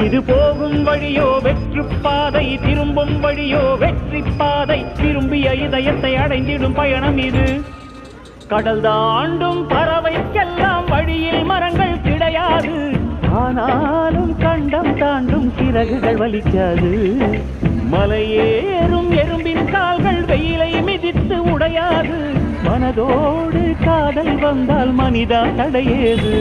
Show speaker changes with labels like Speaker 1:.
Speaker 1: இது போகும் வழியோ வெற்று பாதை, திரும்பும் வழியோ வெற்றி பாதை. திரும்பிய இதயத்தை அடைந்திடும் பயணம் இது. கடல் தாண்டும் பறவைக்கெல்லாம் வழியில் மரங்கள் கிடையாது. ஆனாலும் கண்டம் தாண்டும் சிறகுகள் வலிக்காது. மலையேறும் எறும்பின் கால்கள் வெயிலை மிதித்து உடையாது. மனதோடு காதல் வந்தால் மனிதா தடையேது.